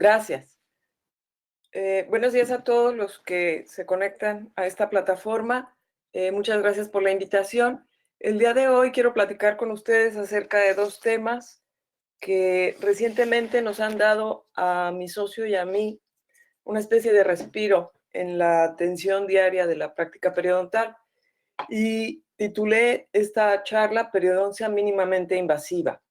Gracias. Buenos días a todos los que se conectan a esta plataforma. Muchas gracias por la invitación. El día de hoy quiero platicar con ustedes acerca de dos temas que recientemente nos han dado a mi socio y a mí una especie de respiro en la atención diaria de la práctica periodontal. Y titulé esta charla Periodoncia mínimamente invasiva.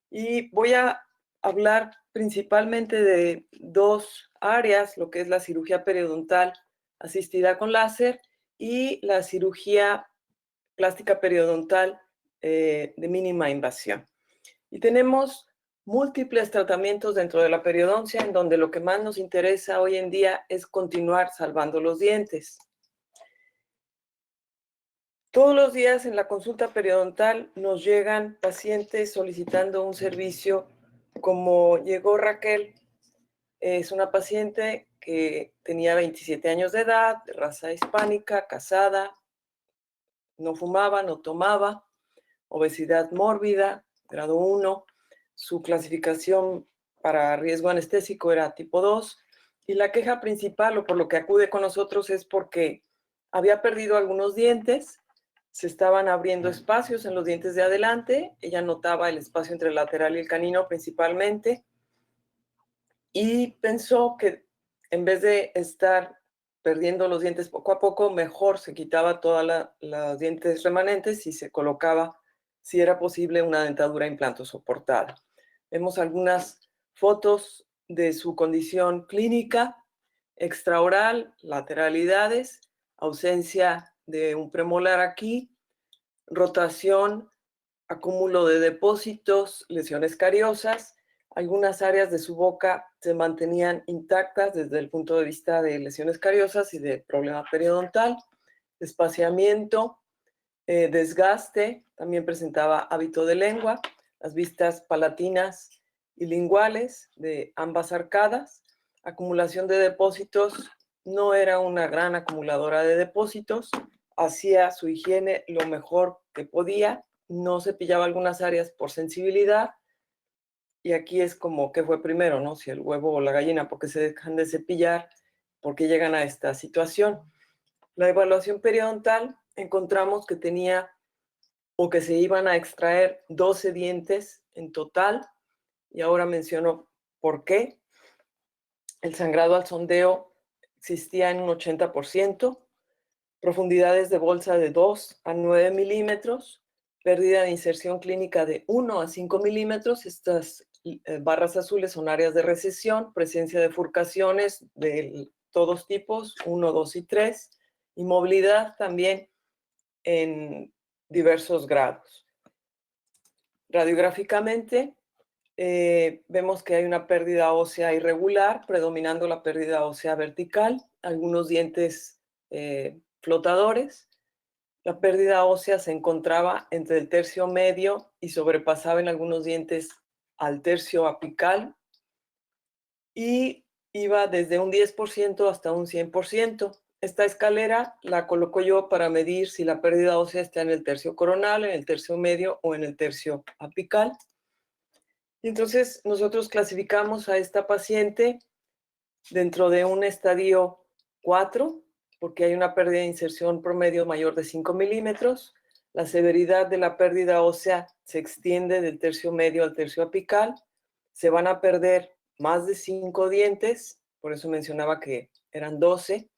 Y voy a hablar principalmente de dos áreas, lo que es la cirugía periodontal asistida con láser y la cirugía plástica periodontal de mínima invasión. Y tenemos múltiples tratamientos dentro de la periodoncia en donde lo que más nos interesa hoy en día es continuar salvando los dientes. Todos los días en la consulta periodontal nos llegan pacientes solicitando un servicio como llegó Raquel. Es una paciente que tenía 27 años de edad, de raza hispánica, casada, no fumaba, no tomaba, obesidad mórbida, grado 1. Su clasificación para riesgo anestésico era tipo 2. Y la queja principal, o por lo que acude con nosotros, es porque había perdido algunos dientes, se estaban abriendo espacios en los dientes de adelante, ella notaba el espacio entre el lateral y el canino principalmente, y pensó que en vez de estar perdiendo los dientes poco a poco, mejor se quitaba todos los dientes remanentes y se colocaba, si era posible, una dentadura implantosoportada. Vemos algunas fotos de su condición clínica: extraoral, lateralidades, ausencia de un premolar aquí, rotación, acúmulo de depósitos, lesiones cariosas. Algunas áreas de su boca se mantenían intactas desde el punto de vista de lesiones cariosas y de problema periodontal, espaciamiento, desgaste, también presentaba hábito de lengua, las vistas palatinas y linguales de ambas arcadas, acumulación de depósitos, no era una gran acumuladora de depósitos, hacía su higiene lo mejor que podía, no cepillaba algunas áreas por sensibilidad, y aquí es como que fue primero, ¿no? Si el huevo o la gallina, porque se dejan de cepillar, porque llegan a esta situación. La evaluación periodontal, encontramos que tenía o que se iban a extraer 12 dientes en total, y ahora menciono por qué. El sangrado al sondeo existía en un 80%, profundidades de bolsa de 2 a 9 milímetros, pérdida de inserción clínica de 1 a 5 milímetros. Estas barras azules son áreas de recesión, presencia de bifurcaciones de todos tipos, 1, 2 y 3, y movilidad también en diversos grados. Radiográficamente, vemos que hay una pérdida ósea irregular, predominando la pérdida ósea vertical, algunos dientes flotadores. La pérdida ósea se encontraba entre el tercio medio y sobrepasaba en algunos dientes al tercio apical, y iba desde un 10% hasta un 100%. Esta escalera la coloco yo para medir si la pérdida ósea está en el tercio coronal, en el tercio medio o en el tercio apical. Y entonces nosotros clasificamos a esta paciente dentro de un estadio 4, porque hay una pérdida de inserción promedio mayor de 5 milímetros. La severidad de la pérdida ósea se extiende del tercio medio al tercio apical. Se van a perder más de 5 dientes, por eso mencionaba que eran 12.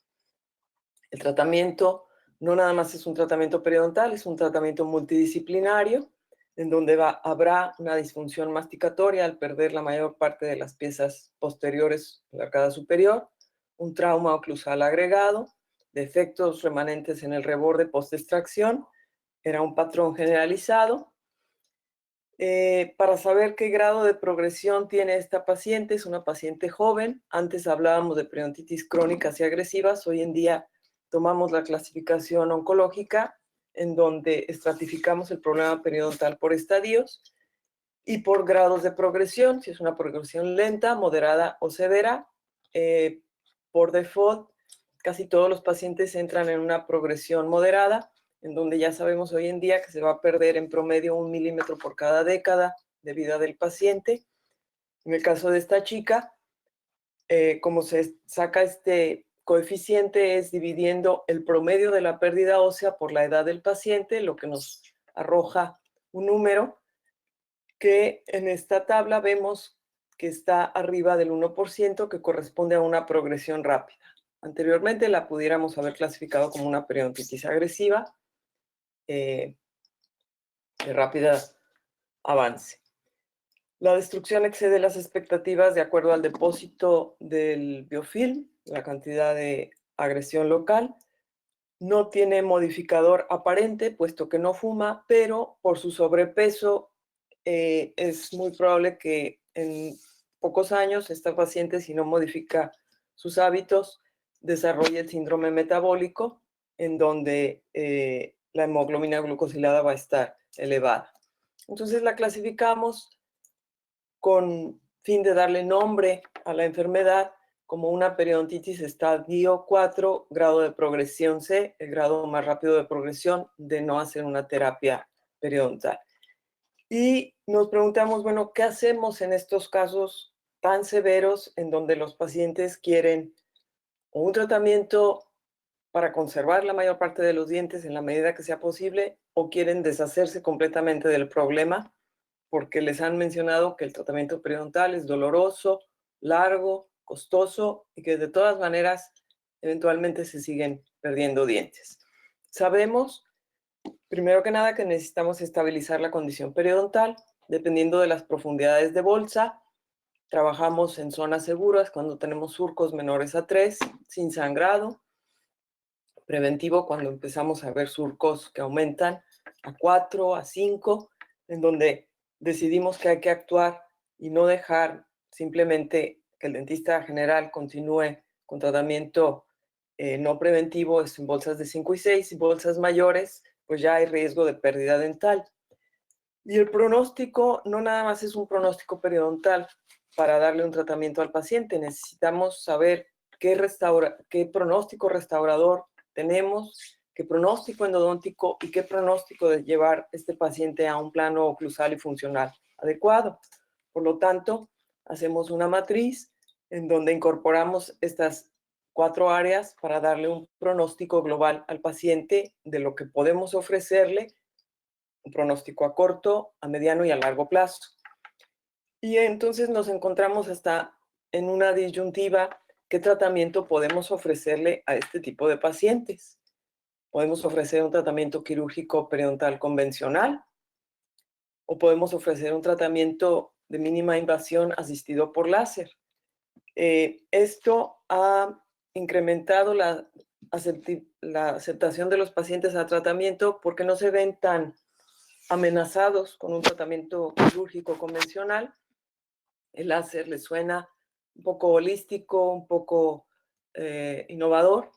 El tratamiento no nada más es un tratamiento periodontal, es un tratamiento multidisciplinario, en donde habrá una disfunción masticatoria al perder la mayor parte de las piezas posteriores de la arcada superior, un trauma oclusal agregado, defectos remanentes en el reborde post-extracción. Era un patrón generalizado. Para saber qué grado de progresión tiene esta paciente, es una paciente joven. Antes hablábamos de periodontitis crónicas y agresivas, hoy en día tomamos la clasificación oncológica, en donde estratificamos el problema periodontal por estadios y por grados de progresión, si es una progresión lenta, moderada o severa. Por default, casi todos los pacientes entran en una progresión moderada, en donde ya sabemos hoy en día que se va a perder en promedio 1 milímetro por cada década de vida del paciente. En el caso de esta chica, como se saca este coeficiente es dividiendo el promedio de la pérdida ósea por la edad del paciente, lo que nos arroja un número que en esta tabla vemos que está arriba del 1%, que corresponde a una progresión rápida. Anteriormente la pudiéramos haber clasificado como una periodontitis agresiva de rápida avance. La destrucción excede las expectativas de acuerdo al depósito del biofilm, la cantidad de agresión local. No tiene modificador aparente, puesto que no fuma, pero por su sobrepeso es muy probable que en pocos años esta paciente, si no modifica sus hábitos, desarrolle el síndrome metabólico, en donde la hemoglobina glucosilada va a estar elevada. Entonces la clasificamos con fin de darle nombre a la enfermedad como una periodontitis estadio 4, grado de progresión C, el grado más rápido de progresión de no hacer una terapia periodontal. Y nos preguntamos, bueno, ¿qué hacemos en estos casos tan severos en donde los pacientes quieren un tratamiento para conservar la mayor parte de los dientes en la medida que sea posible o quieren deshacerse completamente del problema porque les han mencionado que el tratamiento periodontal es doloroso, largo, costoso y que de todas maneras eventualmente se siguen perdiendo dientes? Sabemos, primero que nada, que necesitamos estabilizar la condición periodontal. Dependiendo de las profundidades de bolsa, trabajamos en zonas seguras cuando tenemos surcos menores a 3, sin sangrado. Preventivo cuando empezamos a ver surcos que aumentan a 4, a 5, en donde decidimos que hay que actuar y no dejar simplemente que el dentista general continúe con tratamiento no preventivo, es en bolsas de 5 y 6, y bolsas mayores, pues ya hay riesgo de pérdida dental. Y el pronóstico no nada más es un pronóstico periodontal para darle un tratamiento al paciente, necesitamos saber qué pronóstico restaurador tenemos, qué pronóstico endodóntico y qué pronóstico de llevar este paciente a un plano oclusal y funcional adecuado. Por lo tanto, hacemos una matriz en donde incorporamos estas 4 áreas para darle un pronóstico global al paciente de lo que podemos ofrecerle, un pronóstico a corto, a mediano y a largo plazo. Y entonces nos encontramos hasta en una disyuntiva: ¿qué tratamiento podemos ofrecerle a este tipo de pacientes? Podemos ofrecer un tratamiento quirúrgico periodontal convencional o podemos ofrecer un tratamiento de mínima invasión asistido por láser. Esto ha incrementado la aceptación de los pacientes al tratamiento porque no se ven tan amenazados con un tratamiento quirúrgico convencional. El láser les suena un poco holístico, un poco innovador.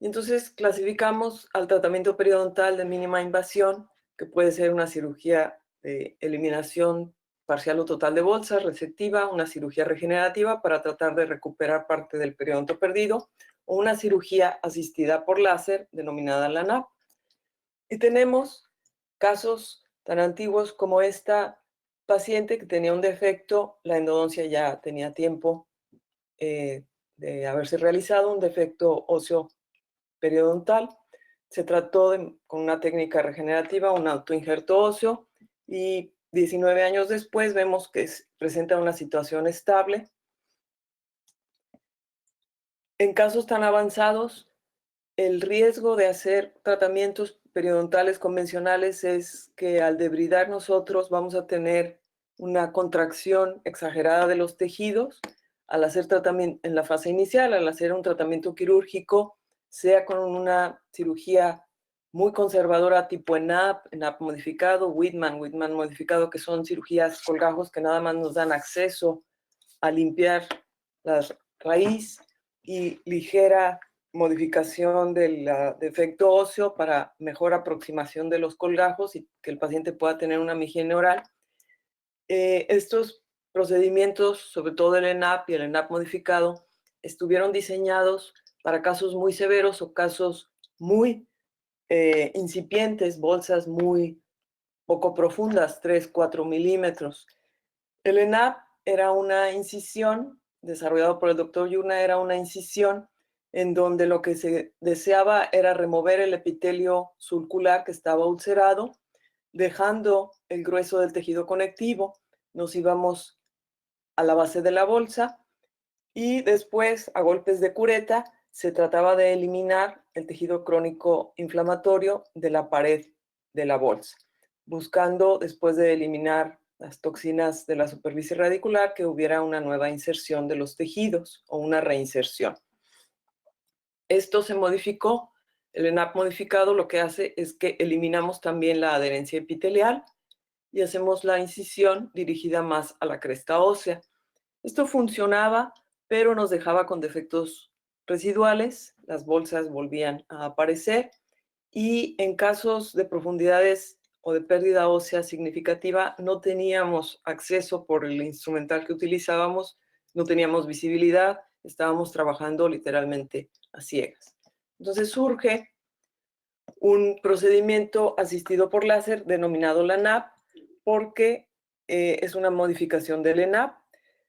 Y entonces clasificamos al tratamiento periodontal de mínima invasión, que puede ser una cirugía de eliminación parcial o total de bolsas resectiva, una cirugía regenerativa para tratar de recuperar parte del periodonto perdido, o una cirugía asistida por láser denominada LANAP. Y tenemos casos tan antiguos como esta paciente que tenía un defecto, la endodoncia ya tenía tiempo de haberse realizado, un defecto óseo periodontal. Se trató con una técnica regenerativa, un autoinjerto óseo, y 19 años después vemos que presenta una situación estable. En casos tan avanzados, el riesgo de hacer tratamientos periodontales convencionales es que al debridar nosotros vamos a tener una contracción exagerada de los tejidos al hacer tratamiento en la fase inicial, al hacer un tratamiento quirúrgico, sea con una cirugía muy conservadora tipo ENAP modificado, Whitman modificado, que son cirugías colgajos que nada más nos dan acceso a limpiar la raíz, y ligera modificación del defecto óseo para mejor aproximación de los colgajos y que el paciente pueda tener una higiene oral. Estos procedimientos, sobre todo el ENAP y el ENAP modificado, estuvieron diseñados para casos muy severos o casos muy incipientes, bolsas muy poco profundas, 3, 4 milímetros. El ENAP era una incisión desarrollado por el doctor Yurna era una incisión en donde lo que se deseaba era remover el epitelio sulcular que estaba ulcerado, dejando el grueso del tejido conectivo. Nos íbamos a la base de la bolsa y después, a golpes de cureta, se trataba de eliminar el tejido crónico inflamatorio de la pared de la bolsa, buscando, después de eliminar las toxinas de la superficie radicular, que hubiera una nueva inserción de los tejidos o una reinserción. Esto se modificó. El ENAP modificado lo que hace es que eliminamos también la adherencia epitelial y hacemos la incisión dirigida más a la cresta ósea. Esto funcionaba, pero nos dejaba con defectos residuales, las bolsas volvían a aparecer y en casos de profundidades o de pérdida ósea significativa no teníamos acceso por el instrumental que utilizábamos, no teníamos visibilidad, estábamos trabajando literalmente a ciegas. Entonces surge un procedimiento asistido por láser denominado LANAP porque es una modificación del ENAP.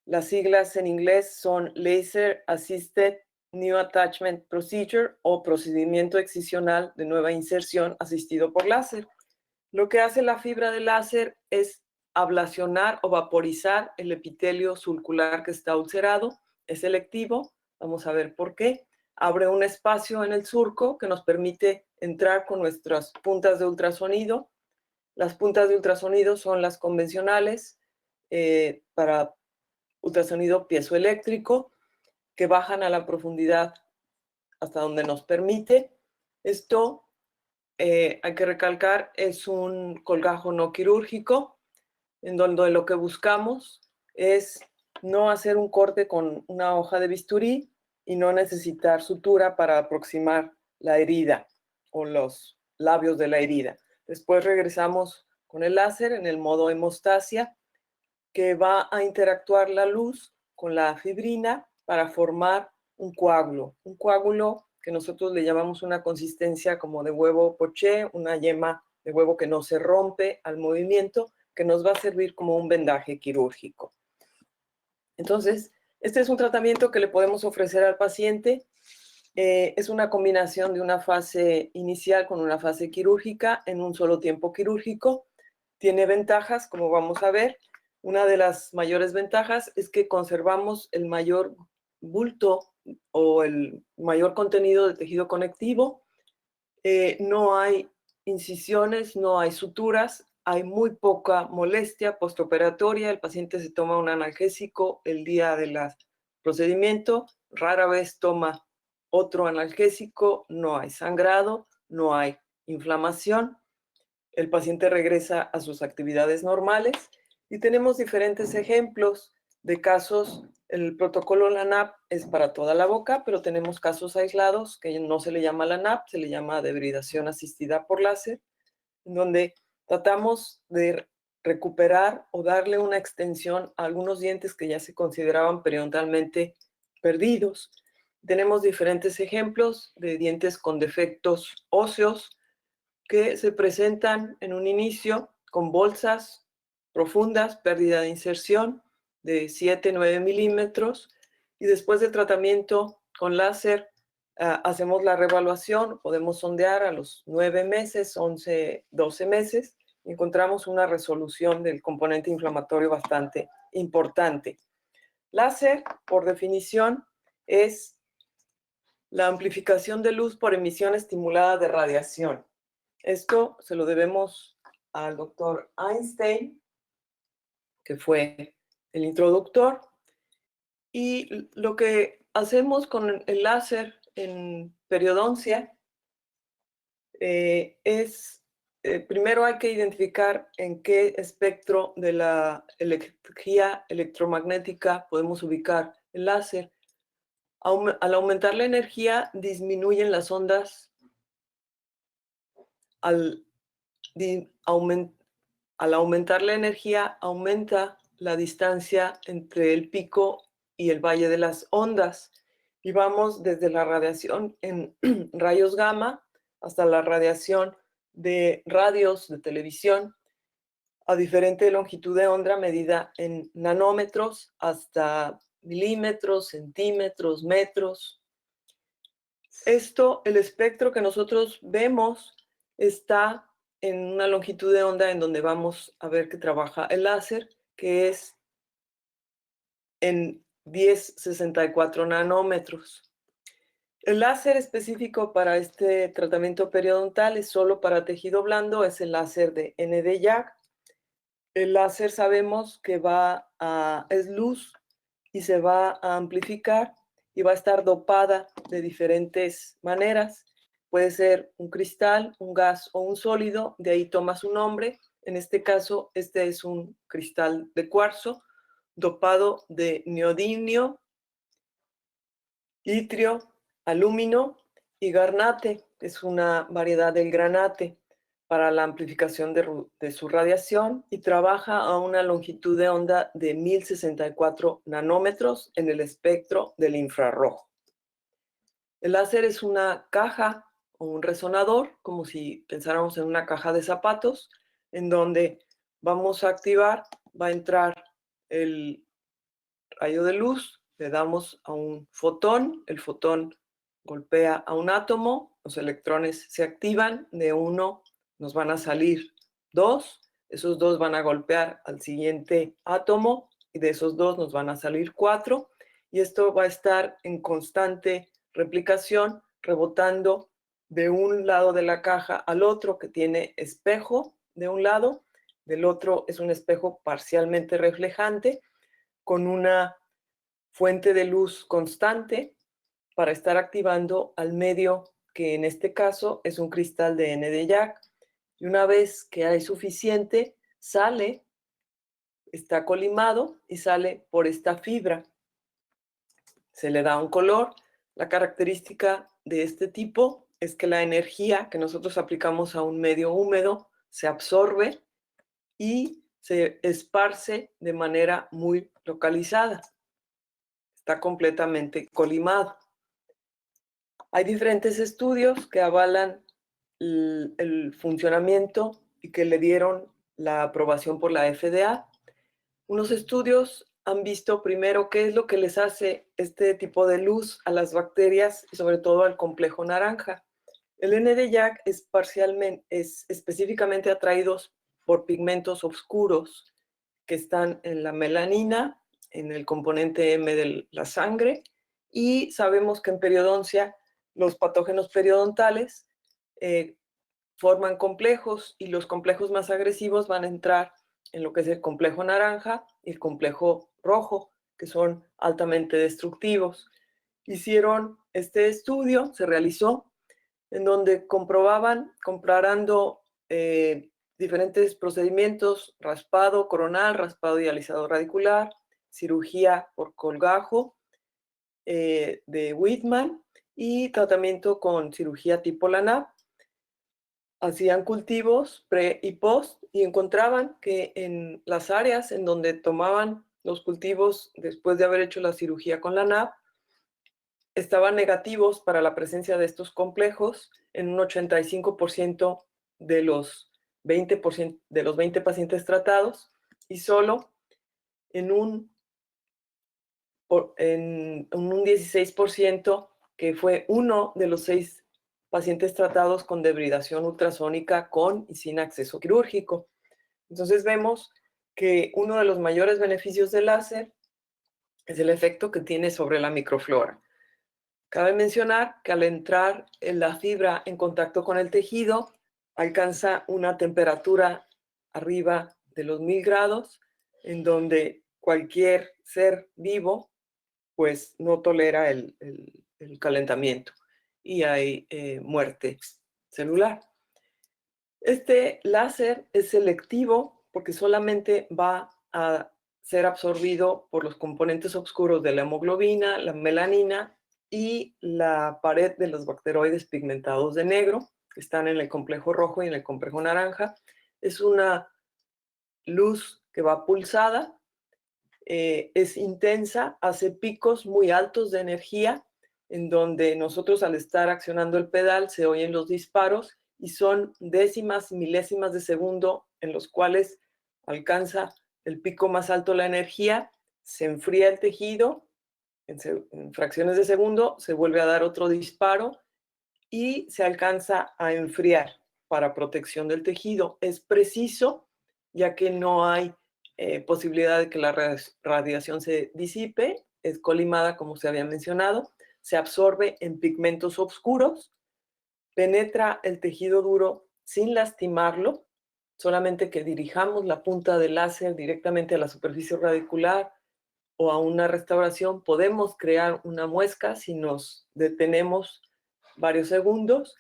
Las siglas en inglés son Laser Assisted New Attachment Procedure o procedimiento excisional de nueva inserción asistido por láser. Lo que hace la fibra de láser es ablacionar o vaporizar el epitelio sulcular que está ulcerado. Es selectivo, vamos a ver por qué. Abre un espacio en el surco que nos permite entrar con nuestras puntas de ultrasonido. Las puntas de ultrasonido son las convencionales para ultrasonido piezoeléctrico, que bajan a la profundidad hasta donde nos permite. Esto, hay que recalcar, es un colgajo no quirúrgico, en donde lo que buscamos es no hacer un corte con una hoja de bisturí y no necesitar sutura para aproximar la herida o los labios de la herida. Después regresamos con el láser en el modo hemostasia, que va a interactuar la luz con la fibrina para formar un coágulo que nosotros le llamamos una consistencia como de huevo poché, una yema de huevo que no se rompe al movimiento, que nos va a servir como un vendaje quirúrgico. Entonces, este es un tratamiento que le podemos ofrecer al paciente. Es una combinación de una fase inicial con una fase quirúrgica en un solo tiempo quirúrgico. Tiene ventajas, como vamos a ver. Una de las mayores ventajas es que conservamos el mayor bulto o el mayor contenido de tejido conectivo. No hay incisiones, no hay suturas, hay muy poca molestia postoperatoria. El paciente se toma un analgésico el día del procedimiento, rara vez toma otro analgésico, no hay sangrado, no hay inflamación. El paciente regresa a sus actividades normales y tenemos diferentes ejemplos de casos. El protocolo LANAP es para toda la boca, pero tenemos casos aislados que no se le llama LANAP, se le llama debridación asistida por láser, en donde tratamos de recuperar o darle una extensión a algunos dientes que ya se consideraban periodontalmente perdidos. Tenemos diferentes ejemplos de dientes con defectos óseos que se presentan en un inicio con bolsas profundas, pérdida de inserción de 7-9 milímetros, y después del tratamiento con láser hacemos la reevaluación, podemos sondear a los 9 meses, 11, 12 meses, y encontramos una resolución del componente inflamatorio bastante importante. Láser, por definición, es la amplificación de luz por emisión estimulada de radiación. Esto se lo debemos al doctor Einstein, que fue el introductor. Y lo que hacemos con el láser en periodoncia es, primero hay que identificar en qué espectro de la energía electromagnética podemos ubicar el láser. Al aumentar la energía, disminuyen las ondas. Al aumentar la energía, aumenta la distancia entre el pico y el valle de las ondas. Y vamos desde la radiación en rayos gamma hasta la radiación de radios de televisión a diferente longitud de onda medida en nanómetros hasta milímetros, centímetros, metros. Esto, el espectro que nosotros vemos, está en una longitud de onda en donde vamos a ver que trabaja el láser, que es en 1064 nanómetros. El láser específico para este tratamiento periodontal es solo para tejido blando, es el láser de Nd:YAG. El láser sabemos que es luz y se va a amplificar y va a estar dopada de diferentes maneras. Puede ser un cristal, un gas o un sólido, de ahí toma su nombre. En este caso, este es un cristal de cuarzo dopado de neodimio, itrio, alúmino y garnate. Es una variedad del granate para la amplificación de su radiación y trabaja a una longitud de onda de 1064 nanómetros en el espectro del infrarrojo. El láser es una caja o un resonador, como si pensáramos en una caja de zapatos, en donde vamos a activar, va a entrar el rayo de luz, le damos a un fotón, el fotón golpea a un átomo, los electrones se activan, de uno nos van a salir dos, esos dos van a golpear al siguiente átomo y de esos dos nos van a salir cuatro, y esto va a estar en constante replicación, rebotando de un lado de la caja al otro, que tiene espejo de un lado, del otro es un espejo parcialmente reflejante, con una fuente de luz constante para estar activando al medio, que en este caso es un cristal de Nd:YAG. Y una vez que hay suficiente, sale, está colimado y sale por esta fibra. Se le da un color. La característica de este tipo es que la energía que nosotros aplicamos a un medio húmedo se absorbe y se esparce de manera muy localizada. Está completamente colimado. Hay diferentes estudios que avalan el funcionamiento y que le dieron la aprobación por la FDA. Unos estudios han visto primero qué es lo que les hace este tipo de luz a las bacterias y sobre todo al complejo naranja. El Nd:YAG es específicamente atraídos por pigmentos oscuros que están en la melanina, en el componente M de la sangre, y sabemos que en periodoncia los patógenos periodontales forman complejos, y los complejos más agresivos van a entrar en lo que es el complejo naranja y el complejo rojo, que son altamente destructivos. Hicieron este estudio, se realizó, en donde comprobaban, comparando diferentes procedimientos: raspado coronal, raspado y alisado radicular, cirugía por colgajo de Whitman y tratamiento con cirugía tipo LANAP. Hacían cultivos pre y post y encontraban que en las áreas en donde tomaban los cultivos después de haber hecho la cirugía con LANAP, estaban negativos para la presencia de estos complejos en un 85% de los 20 pacientes tratados, y solo en un 16%, que fue uno de los 6 pacientes tratados con debridación ultrasónica con y sin acceso quirúrgico. Entonces vemos que uno de los mayores beneficios del láser es el efecto que tiene sobre la microflora. Cabe mencionar que al entrar la fibra en contacto con el tejido, alcanza una temperatura arriba de los 1000 grados, en donde cualquier ser vivo pues no tolera el calentamiento y hay muerte celular. Este láser es selectivo porque solamente va a ser absorbido por los componentes oscuros de la hemoglobina, la melanina y la pared de los bacteroides pigmentados de negro, que están en el complejo rojo y en el complejo naranja. Es una luz que va pulsada, es intensa, hace picos muy altos de energía, en donde nosotros, al estar accionando el pedal, se oyen los disparos y son décimas, milésimas de segundo en los cuales alcanza el pico más alto la energía, se enfría el tejido en fracciones de segundo se vuelve a dar otro disparo y se alcanza a enfriar para protección del tejido. Es preciso, ya que no hay posibilidad de que la radiación se disipe, es colimada, como se había mencionado, se absorbe en pigmentos oscuros, penetra el tejido duro sin lastimarlo, solamente que dirijamos la punta del láser directamente a la superficie radicular o a una restauración, podemos crear una muesca si nos detenemos varios segundos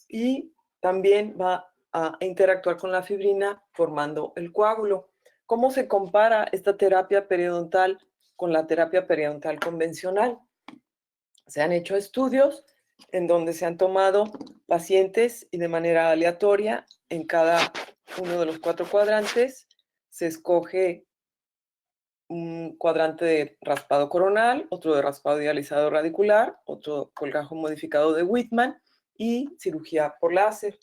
y también va a interactuar con la fibrina formando el coágulo. ¿Cómo se compara esta terapia periodontal con la terapia periodontal convencional? Se han hecho estudios en donde se han tomado pacientes y de manera aleatoria en cada uno de los 4 cuadrantes se escoge un cuadrante de raspado coronal, otro de raspado dializado radicular, otro colgajo modificado de Whitman y cirugía por láser.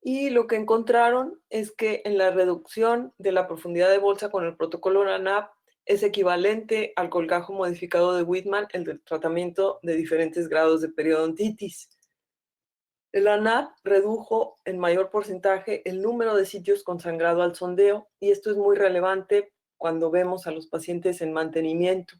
Y lo que encontraron es que en la reducción de la profundidad de bolsa con el protocolo LANAP es equivalente al colgajo modificado de Whitman el del tratamiento de diferentes grados de periodontitis. El ANAP redujo en mayor porcentaje el número de sitios con sangrado al sondeo y esto es muy relevante cuando vemos a los pacientes en mantenimiento.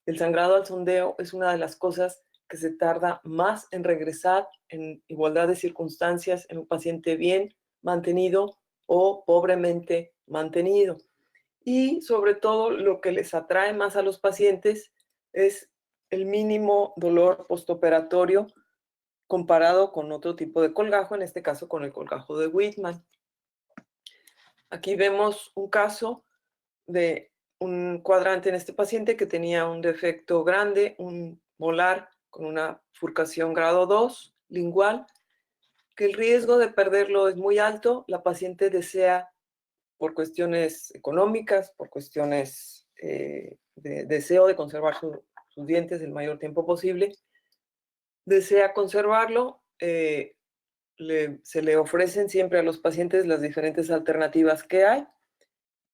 El sangrado al sondeo es una de las cosas que se tarda más en regresar en igualdad de circunstancias en un paciente bien mantenido o pobremente mantenido. Y sobre todo lo que les atrae más a los pacientes es el mínimo dolor postoperatorio comparado con otro tipo de colgajo, en este caso con el colgajo de Whitman. Aquí vemos un caso de un cuadrante en este paciente que tenía un defecto grande, un molar con una furcación grado 2, lingual, que el riesgo de perderlo es muy alto. La paciente desea, por cuestiones económicas, por cuestiones de deseo de conservar sus dientes el mayor tiempo posible, desea conservarlo. Se le ofrecen siempre a los pacientes las diferentes alternativas que hay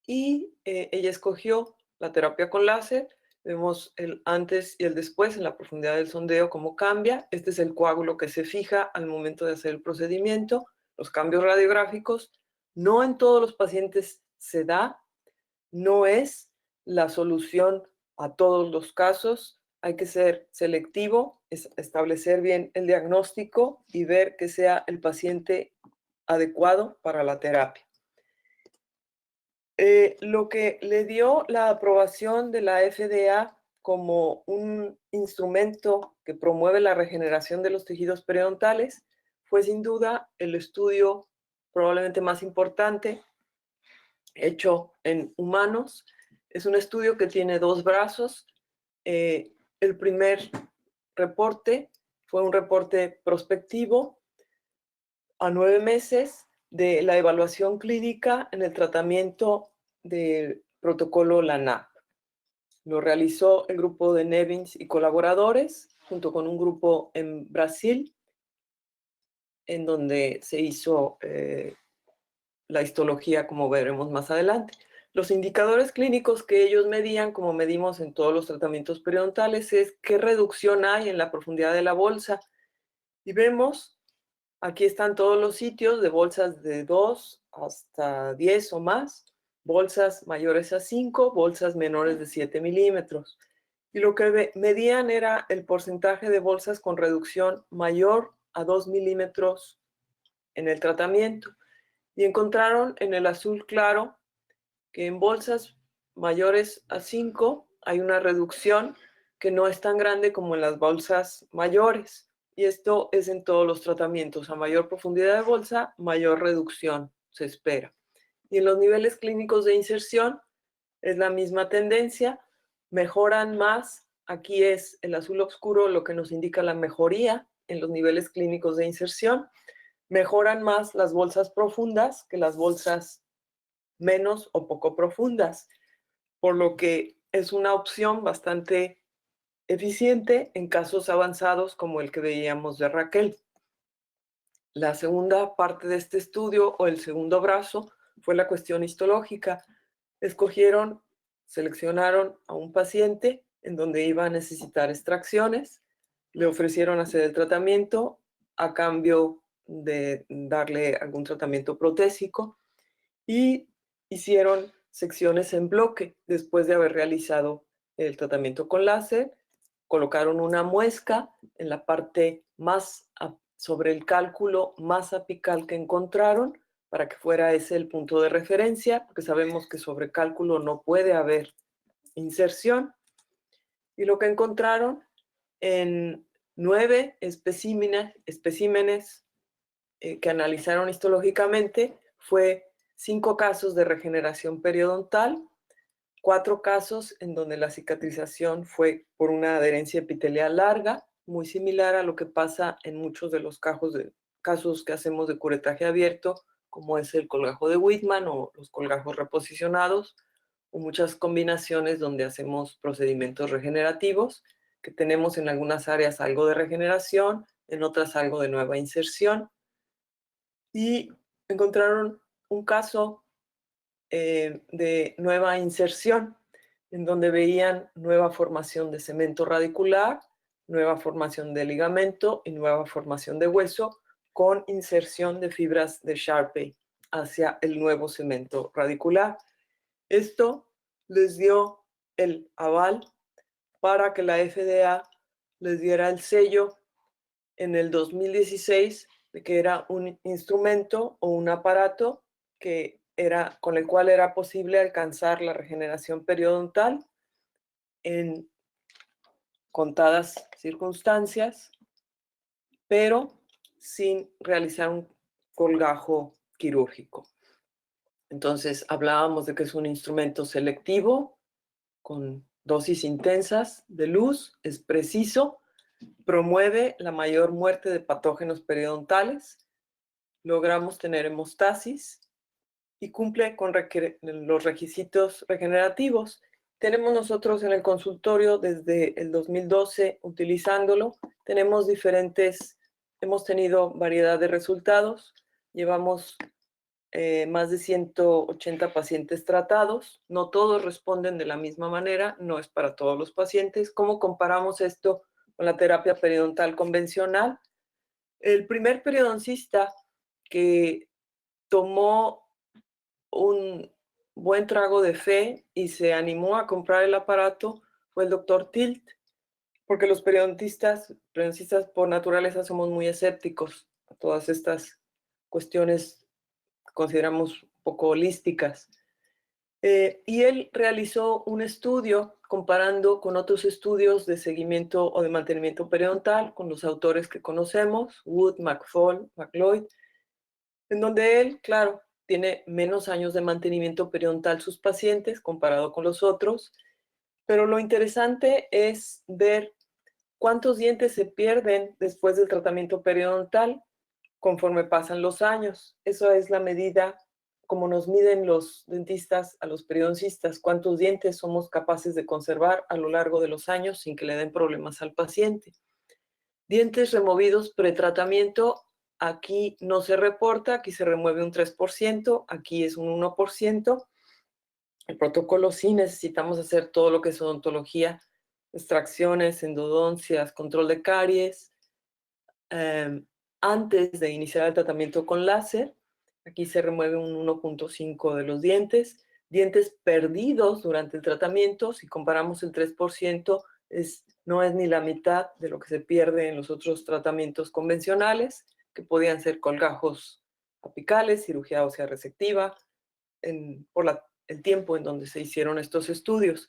y ella escogió la terapia con láser. Vemos el antes y el después en la profundidad del sondeo, cómo cambia. Este es el coágulo que se fija al momento de hacer el procedimiento. Los cambios radiográficos, no en todos los pacientes se da, no es la solución a todos los casos. Hay que ser selectivo, establecer bien el diagnóstico y ver que sea el paciente adecuado para la terapia. Lo que le dio la aprobación de la FDA como un instrumento que promueve la regeneración de los tejidos periodontales fue sin duda el estudio probablemente más importante hecho en humanos. Es un estudio que tiene 2 brazos. El primer reporte fue un reporte prospectivo a 9 meses de la evaluación clínica en el tratamiento del protocolo LANAP. Lo realizó el grupo de Nevins y colaboradores, junto con un grupo en Brasil, en donde se hizo la histología, como veremos más adelante. Los indicadores clínicos que ellos medían, como medimos en todos los tratamientos periodontales, es qué reducción hay en la profundidad de la bolsa. Y vemos, aquí están todos los sitios de bolsas de 2 hasta 10 o más, bolsas mayores a 5, bolsas menores de 7 milímetros. Y lo que medían era el porcentaje de bolsas con reducción mayor a 2 milímetros en el tratamiento. Y encontraron en el azul claro que en bolsas mayores a 5 hay una reducción que no es tan grande como en las bolsas mayores. Y esto es en todos los tratamientos. A mayor profundidad de bolsa, mayor reducción se espera. Y en los niveles clínicos de inserción es la misma tendencia. Mejoran más. Aquí es el azul oscuro lo que nos indica la mejoría en los niveles clínicos de inserción. Mejoran más las bolsas profundas que las bolsas menos o poco profundas, por lo que es una opción bastante eficiente en casos avanzados como el que veíamos de Raquel. La segunda parte de este estudio, o el segundo brazo, fue la cuestión histológica. Seleccionaron a un paciente en donde iba a necesitar extracciones. Le ofrecieron hacer el tratamiento a cambio de darle algún tratamiento protésico y hicieron secciones en bloque después de haber realizado el tratamiento con láser. Colocaron una muesca en la parte más sobre el cálculo más apical que encontraron para que fuera ese el punto de referencia, porque sabemos que sobre cálculo no puede haber inserción. Y lo que encontraron en 9 especímenes que analizaron histológicamente fue 5 casos de regeneración periodontal, 4 casos en donde la cicatrización fue por una adherencia epitelial larga, muy similar a lo que pasa en muchos de los casos que hacemos de curetaje abierto, como es el colgajo de Whitman o los colgajos reposicionados, o muchas combinaciones donde hacemos procedimientos regenerativos, que tenemos en algunas áreas algo de regeneración, en otras algo de nueva inserción. Y encontraron un caso de nueva inserción, en donde veían nueva formación de cemento radicular, nueva formación de ligamento y nueva formación de hueso, con inserción de fibras de Sharpey hacia el nuevo cemento radicular. Esto les dio el aval para que la FDA les diera el sello en el 2016 de que era un instrumento o un aparato con el cual era posible alcanzar la regeneración periodontal en contadas circunstancias, pero sin realizar un colgajo quirúrgico. Entonces, hablábamos de que es un instrumento selectivo, con dosis intensas de luz, es preciso, promueve la mayor muerte de patógenos periodontales, logramos tener hemostasis y cumple con los requisitos regenerativos. Tenemos nosotros en el consultorio desde el 2012 utilizándolo. Hemos tenido variedad de resultados. Llevamos más de 180 pacientes tratados. No todos responden de la misma manera, no es para todos los pacientes. ¿Cómo comparamos esto con la terapia periodontal convencional? El primer periodoncista que tomó un buen trago de fe y se animó a comprar el aparato fue el doctor Tilt, porque los periodoncistas por naturaleza somos muy escépticos a todas estas cuestiones que consideramos un poco holísticas. Y él realizó un estudio comparando con otros estudios de seguimiento o de mantenimiento periodontal con los autores que conocemos, Wood, McFall, McLeod, en donde él, claro, tiene menos años de mantenimiento periodontal sus pacientes comparado con los otros, pero lo interesante es ver cuántos dientes se pierden después del tratamiento periodontal conforme pasan los años. Eso es la medida como nos miden los dentistas a los periodoncistas, cuántos dientes somos capaces de conservar a lo largo de los años sin que le den problemas al paciente. Dientes removidos pretratamiento, aquí no se reporta, aquí se remueve un 3%, aquí es un 1%. El protocolo sí necesitamos hacer todo lo que es odontología, extracciones, endodoncias, control de caries, antes de iniciar el tratamiento con láser. Aquí se remueve un 1.5 de los dientes. Dientes perdidos durante el tratamiento, si comparamos el 3%, no es ni la mitad de lo que se pierde en los otros tratamientos convencionales, que podían ser colgajos apicales, cirugía ósea resectiva, por el tiempo en donde se hicieron estos estudios.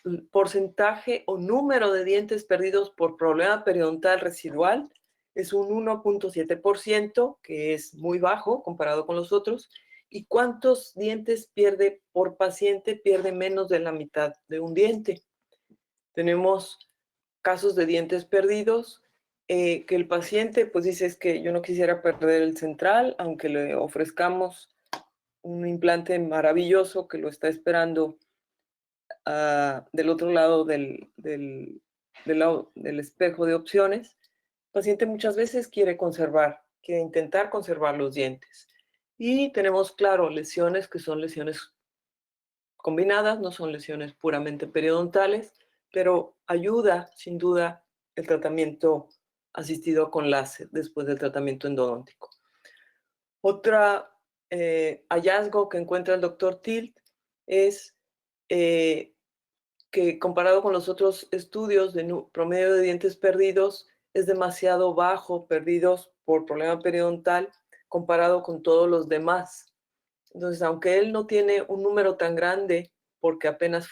El porcentaje o número de dientes perdidos por problema periodontal residual es un 1.7%, que es muy bajo comparado con los otros. ¿Y cuántos dientes pierde por paciente? Pierde menos de la mitad de un diente. Tenemos casos de dientes perdidos que el paciente pues dice es que yo no quisiera perder el central, aunque le ofrezcamos un implante maravilloso que lo está esperando del otro lado del espejo de opciones. El paciente muchas veces quiere intentar conservar los dientes. Y tenemos, claro, lesiones que son lesiones combinadas, no son lesiones puramente periodontales, pero ayuda sin duda el tratamiento asistido con láser después del tratamiento endodóntico. Otro hallazgo que encuentra el doctor Tilt es que comparado con los otros estudios de promedio de dientes perdidos, es demasiado bajo, perdidos por problema periodontal, comparado con todos los demás. Entonces, aunque él no tiene un número tan grande, porque apenas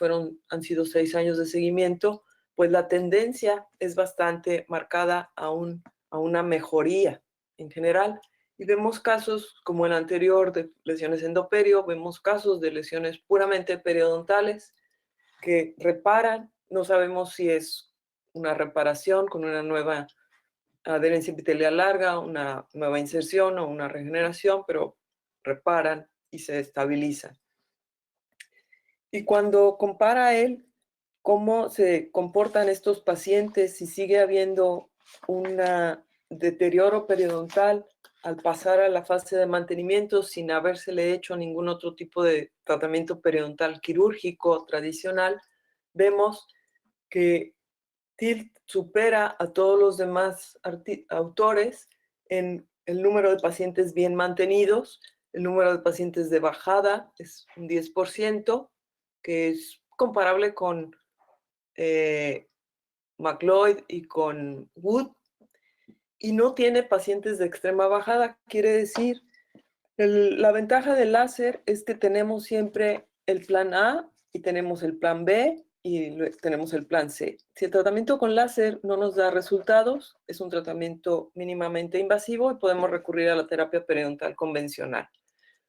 han sido 6 años de seguimiento, pues la tendencia es bastante marcada a una mejoría en general. Y vemos casos como el anterior de lesiones endoperio, vemos casos de lesiones puramente periodontales que reparan. No sabemos si es una reparación con una nueva adherencia epitelial larga, una nueva inserción o una regeneración, pero reparan y se estabilizan. Y cuando compara él cómo se comportan estos pacientes, si sigue habiendo un deterioro periodontal al pasar a la fase de mantenimiento sin habérsele hecho ningún otro tipo de tratamiento periodontal quirúrgico tradicional, vemos que Tilt supera a todos los demás autores en el número de pacientes bien mantenidos. El número de pacientes de bajada es un 10%, que es comparable con McLeod y con Wood, y no tiene pacientes de extrema bajada. Quiere decir, la ventaja del láser es que tenemos siempre el plan A y tenemos el plan B y tenemos el plan C. Si el tratamiento con láser no nos da resultados, es un tratamiento mínimamente invasivo y podemos recurrir a la terapia periodontal convencional.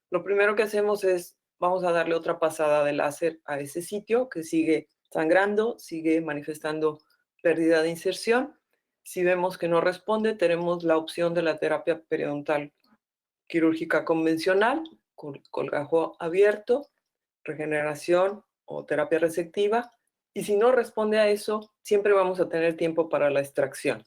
Lo primero que hacemos es, vamos a darle otra pasada de láser a ese sitio que sigue sangrando, sigue manifestando pérdida de inserción. Si vemos que no responde, tenemos la opción de la terapia periodontal quirúrgica convencional, colgajo abierto, regeneración o terapia receptiva. Y si no responde a eso, siempre vamos a tener tiempo para la extracción.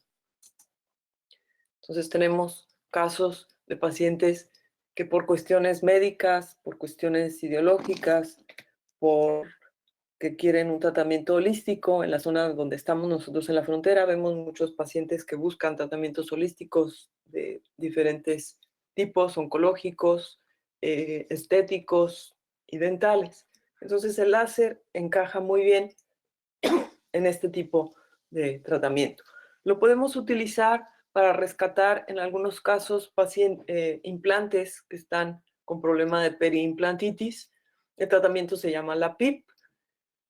Entonces tenemos casos de pacientes que por cuestiones médicas, por cuestiones ideológicas, por que quieren un tratamiento holístico. En la zona donde estamos nosotros en la frontera, vemos muchos pacientes que buscan tratamientos holísticos de diferentes tipos, oncológicos, estéticos y dentales. Entonces el láser encaja muy bien en este tipo de tratamiento. Lo podemos utilizar para rescatar en algunos casos implantes que están con problema de periimplantitis. El tratamiento se llama la PIP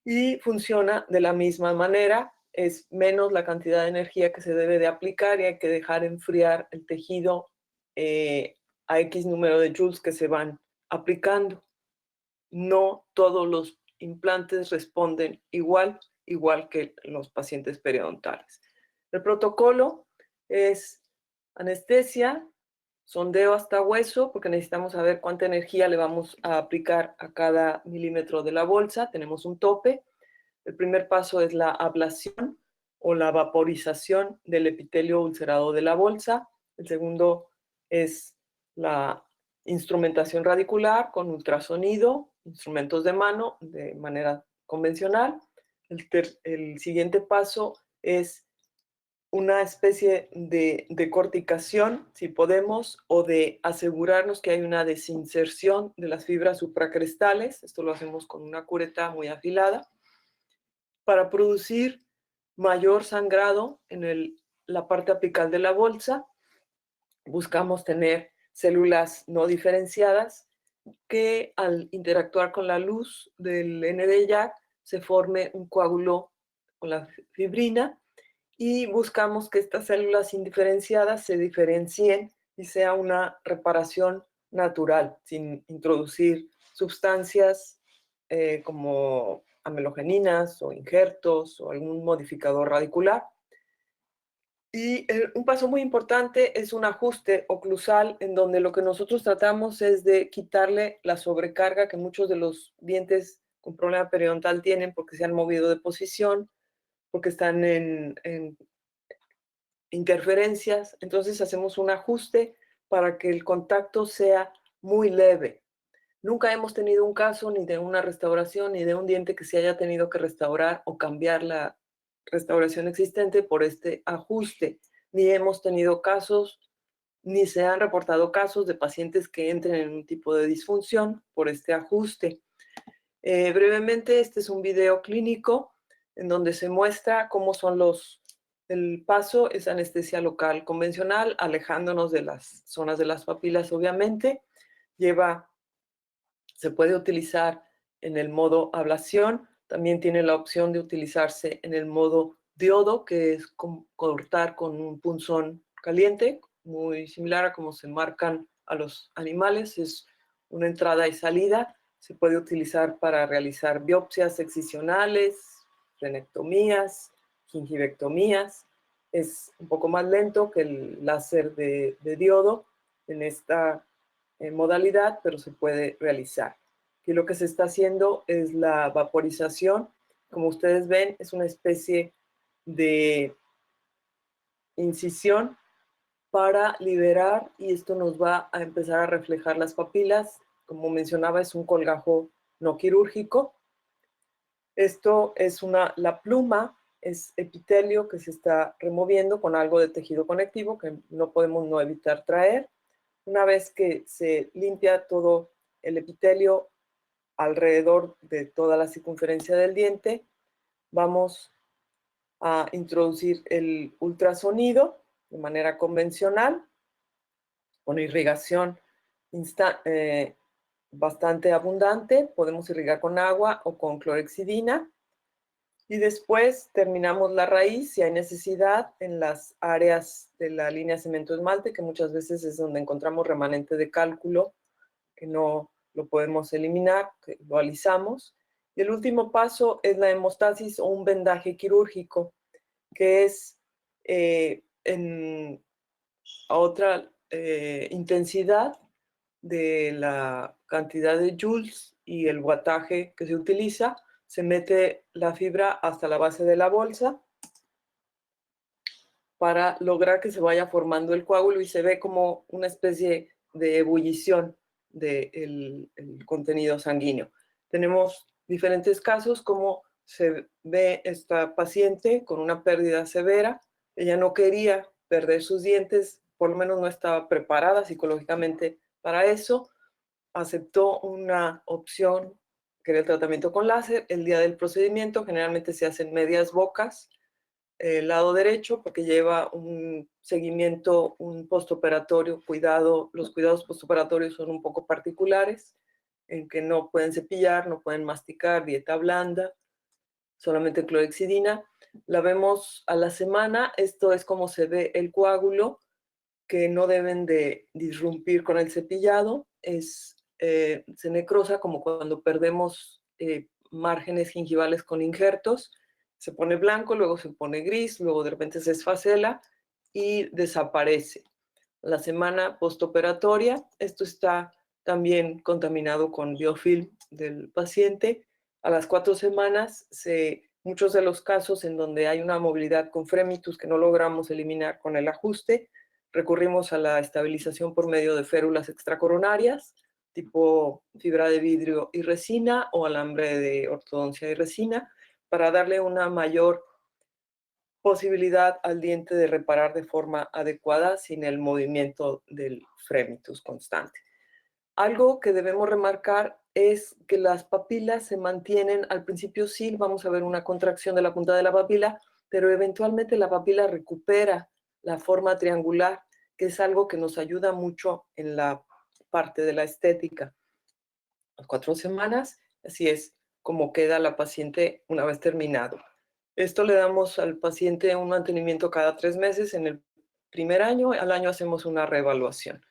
y funciona de la misma manera. Es menos la cantidad de energía que se debe de aplicar y hay que dejar enfriar el tejido a X número de joules que se van aplicando. No todos los implantes responden igual que los pacientes periodontales. El protocolo es anestesia, sondeo hasta hueso, porque necesitamos saber cuánta energía le vamos a aplicar a cada milímetro de la bolsa. Tenemos un tope. El primer paso es la ablación o la vaporización del epitelio ulcerado de la bolsa. El segundo es la instrumentación radicular con ultrasonido, instrumentos de mano de manera convencional. El siguiente paso es una especie de decorticación, si podemos, o de asegurarnos que hay una desinserción de las fibras supracrestales. Esto lo hacemos con una cureta muy afilada para producir mayor sangrado en la parte apical de la bolsa. Buscamos tener células no diferenciadas que al interactuar con la luz del ND-YAG se forme un coágulo con la fibrina, y buscamos que estas células indiferenciadas se diferencien y sea una reparación natural, sin introducir sustancias como amelogeninas o injertos o algún modificador radicular. Y un paso muy importante es un ajuste oclusal, en donde lo que nosotros tratamos es de quitarle la sobrecarga que muchos de los dientes con problema periodontal tienen porque se han movido de posición, porque están en interferencias. Entonces hacemos un ajuste para que el contacto sea muy leve. Nunca hemos tenido un caso ni de una restauración ni de un diente que se haya tenido que restaurar o cambiar la restauración existente por este ajuste. Ni hemos tenido casos, ni se han reportado casos de pacientes que entren en un tipo de disfunción por este ajuste. Brevemente, este es un video clínico en donde se muestra cómo son el paso es anestesia local convencional, alejándonos de las zonas de las papilas, obviamente. Se puede utilizar en el modo ablación, también tiene la opción de utilizarse en el modo diodo, que es cortar con un punzón caliente, muy similar a cómo se marcan a los animales, es una entrada y salida. Se puede utilizar para realizar biopsias excisionales, frenectomías, gingivectomías. Es un poco más lento que el láser de diodo en esta modalidad, pero se puede realizar. Aquí lo que se está haciendo es la vaporización. Como ustedes ven, es una especie de incisión para liberar, y esto nos va a empezar a reflejar las papilas. Como mencionaba, es un colgajo no quirúrgico. Esto es la pluma, es epitelio que se está removiendo con algo de tejido conectivo que no podemos no evitar traer. Una vez que se limpia todo el epitelio alrededor de toda la circunferencia del diente, vamos a introducir el ultrasonido de manera convencional, con irrigación bastante abundante. Podemos irrigar con agua o con clorhexidina. Y después terminamos la raíz, si hay necesidad, en las áreas de la línea cemento-esmalte, que muchas veces es donde encontramos remanente de cálculo, que no lo podemos eliminar, que lo alisamos. Y el último paso es la hemostasis o un vendaje quirúrgico, que es a otra intensidad de la cantidad de joules y el wattaje que se utiliza. Se mete la fibra hasta la base de la bolsa para lograr que se vaya formando el coágulo y se ve como una especie de ebullición del contenido sanguíneo. Tenemos diferentes casos, como se ve esta paciente con una pérdida severa. Ella no quería perder sus dientes, por lo menos no estaba preparada psicológicamente para eso. Aceptó una opción, que era el tratamiento con láser. El día del procedimiento generalmente se hacen medias bocas, el lado derecho, porque lleva un seguimiento, un postoperatorio, cuidado. Los cuidados postoperatorios son un poco particulares, en que no pueden cepillar, no pueden masticar, dieta blanda, solamente clorhexidina. La vemos a la semana. Esto es como se ve el coágulo, que no deben de disrumpir con el cepillado. Se necrosa como cuando perdemos márgenes gingivales con injertos. Se pone blanco, luego se pone gris, luego de repente se esfacela y desaparece. La semana postoperatoria, esto está también contaminado con biofilm del paciente. A las 4 semanas, muchos de los casos en donde hay una movilidad con fremitus que no logramos eliminar con el ajuste, recurrimos a la estabilización por medio de férulas extracoronarias, tipo fibra de vidrio y resina, o alambre de ortodoncia y resina, para darle una mayor posibilidad al diente de reparar de forma adecuada sin el movimiento del fremitus constante. Algo que debemos remarcar es que las papilas se mantienen. Al principio sí vamos a ver una contracción de la punta de la papila, pero eventualmente la papila recupera la forma triangular, que es algo que nos ayuda mucho en la parte de la estética. A las 4 semanas, así es como queda la paciente una vez terminado. Esto le damos al paciente un mantenimiento cada 3 meses. En el primer año, al año hacemos una reevaluación.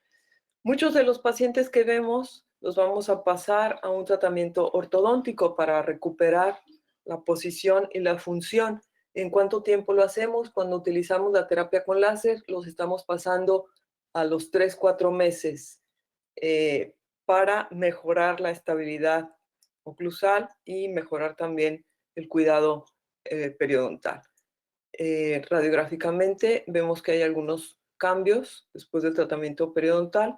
Muchos de los pacientes que vemos los vamos a pasar a un tratamiento ortodóntico para recuperar la posición y la función. ¿En cuánto tiempo lo hacemos? Cuando utilizamos la terapia con láser, los estamos pasando a los 3-4 meses para mejorar la estabilidad oclusal y mejorar también el cuidado periodontal. Radiográficamente vemos que hay algunos cambios después del tratamiento periodontal.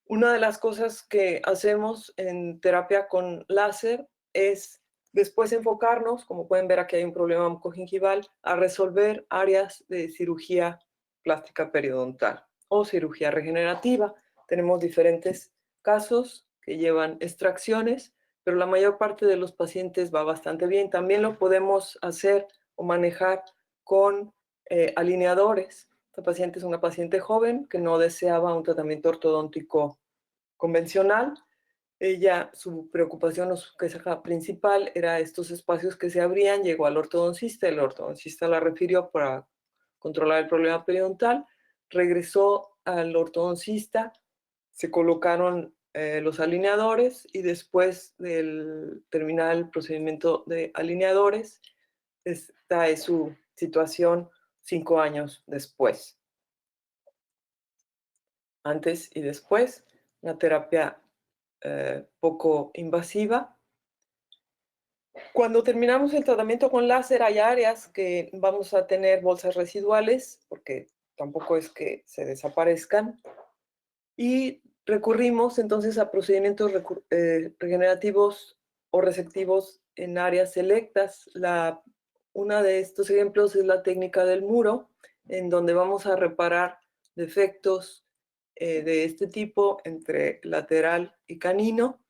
Una de las cosas que hacemos en terapia con láser es Después enfocarnos, como pueden ver aquí hay un problema mucogingival, a resolver áreas de cirugía plástica periodontal o cirugía regenerativa. Tenemos diferentes casos que llevan extracciones, pero la mayor parte de los pacientes va bastante bien. También lo podemos hacer o manejar con alineadores. Esta paciente es una paciente joven que no deseaba un tratamiento ortodóntico convencional. Ella, su preocupación o su queja principal era estos espacios que se abrían. Llegó al ortodoncista, el ortodoncista la refirió para controlar el problema periodontal. Regresó al ortodoncista, se colocaron los alineadores y después de terminar el procedimiento de alineadores, esta es su situación 5 años después. Antes y después, una terapia poco invasiva. Cuando terminamos el tratamiento con láser, hay áreas que vamos a tener bolsas residuales, porque tampoco es que se desaparezcan, y recurrimos entonces a procedimientos regenerativos o resectivos en áreas selectas. Una de estos ejemplos es la técnica del muro, en donde vamos a reparar defectos de este tipo entre lateral y canino,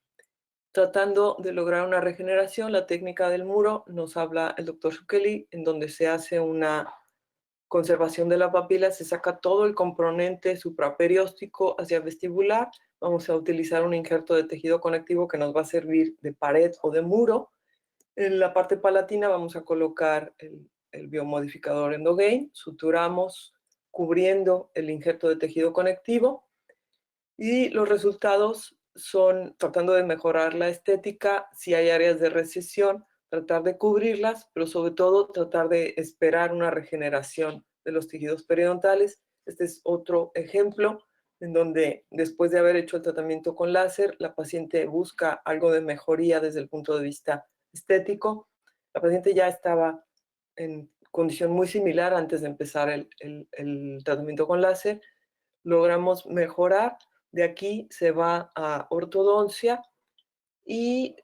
tratando de lograr una regeneración. La técnica del muro nos habla el doctor Shukeli, en donde se hace una conservación de la papila, se saca todo el componente supraperióstico hacia vestibular. Vamos a utilizar un injerto de tejido conectivo que nos va a servir de pared o de muro. En la parte palatina vamos a colocar el biomodificador Endogain, suturamos cubriendo el injerto de tejido conectivo y los resultados son tratando de mejorar la estética. Si hay áreas de recesión, tratar de cubrirlas, pero sobre todo tratar de esperar una regeneración de los tejidos periodontales. Este es otro ejemplo en donde después de haber hecho el tratamiento con láser, la paciente busca algo de mejoría desde el punto de vista estético. La paciente ya estaba en condición muy similar antes de empezar el tratamiento con láser. Logramos mejorar. De aquí se va a ortodoncia y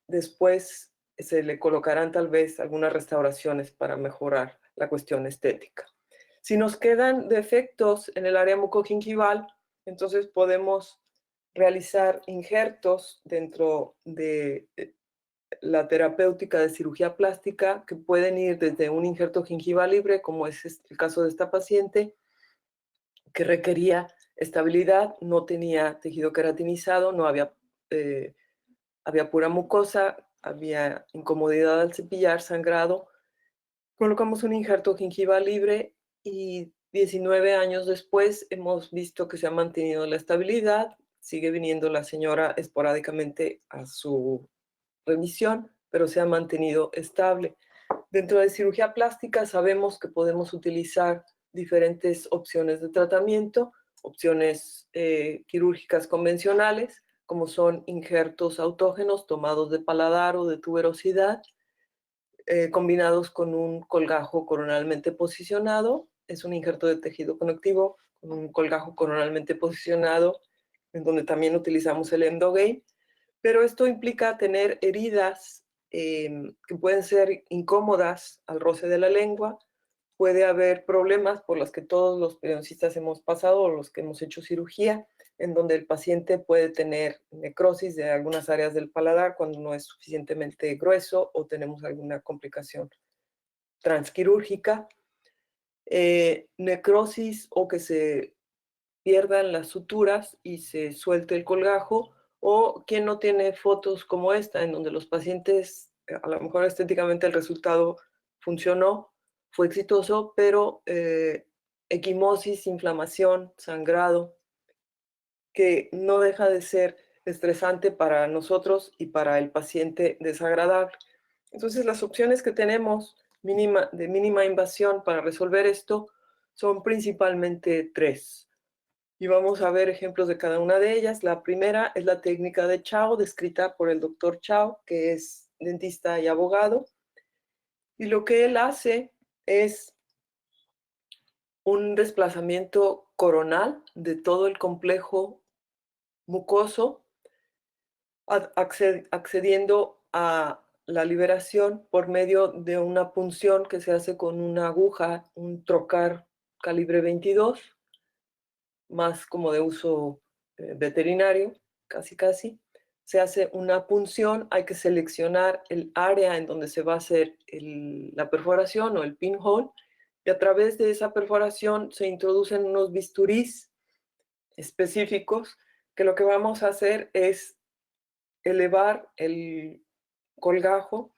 después se le colocarán tal vez algunas restauraciones para mejorar la cuestión estética. Si nos quedan defectos en el área mucogingival, entonces podemos realizar injertos dentro de la terapéutica de cirugía plástica que pueden ir desde un injerto gingival libre, como es el caso de esta paciente, que requería estabilidad, no tenía tejido queratinizado, no había, había pura mucosa, había incomodidad al cepillar, sangrado. Colocamos un injerto gingival libre y 19 años después hemos visto que se ha mantenido la estabilidad. Sigue viniendo la señora esporádicamente a su revisión, pero se ha mantenido estable. Dentro de cirugía plástica sabemos que podemos utilizar diferentes opciones de tratamiento, opciones quirúrgicas convencionales, como son injertos autógenos tomados de paladar o de tuberosidad, combinados con un colgajo coronalmente posicionado. Es un injerto de tejido conectivo con un colgajo coronalmente posicionado, en donde también utilizamos el Endogain, pero esto implica tener heridas que pueden ser incómodas al roce de la lengua. Puede haber problemas por los que todos los periodoncistas hemos pasado o los que hemos hecho cirugía, en donde el paciente puede tener necrosis de algunas áreas del paladar cuando no es suficientemente grueso o tenemos alguna complicación transquirúrgica. Necrosis o que se pierdan las suturas y se suelte el colgajo, o quien no tiene fotos como esta, en donde los pacientes, a lo mejor estéticamente el resultado funcionó, fue exitoso, pero equimosis, inflamación, sangrado, que no deja de ser estresante para nosotros y para el paciente desagradable. Entonces, las opciones que tenemos de mínima invasión para resolver esto son principalmente 3. Y vamos a ver ejemplos de cada una de ellas. La primera es la técnica de Chao, descrita por el doctor Chao, que es dentista y abogado. Y lo que él hace es un desplazamiento coronal de todo el complejo mucoso, accediendo a la liberación por medio de una punción que se hace con una aguja, un trocar calibre 22, más como de uso veterinario, casi casi. Se hace una punción, hay que seleccionar el área en donde se va a hacer la perforación o el pinhole, y a través de esa perforación se introducen unos bisturís específicos que lo que vamos a hacer es elevar el colgajo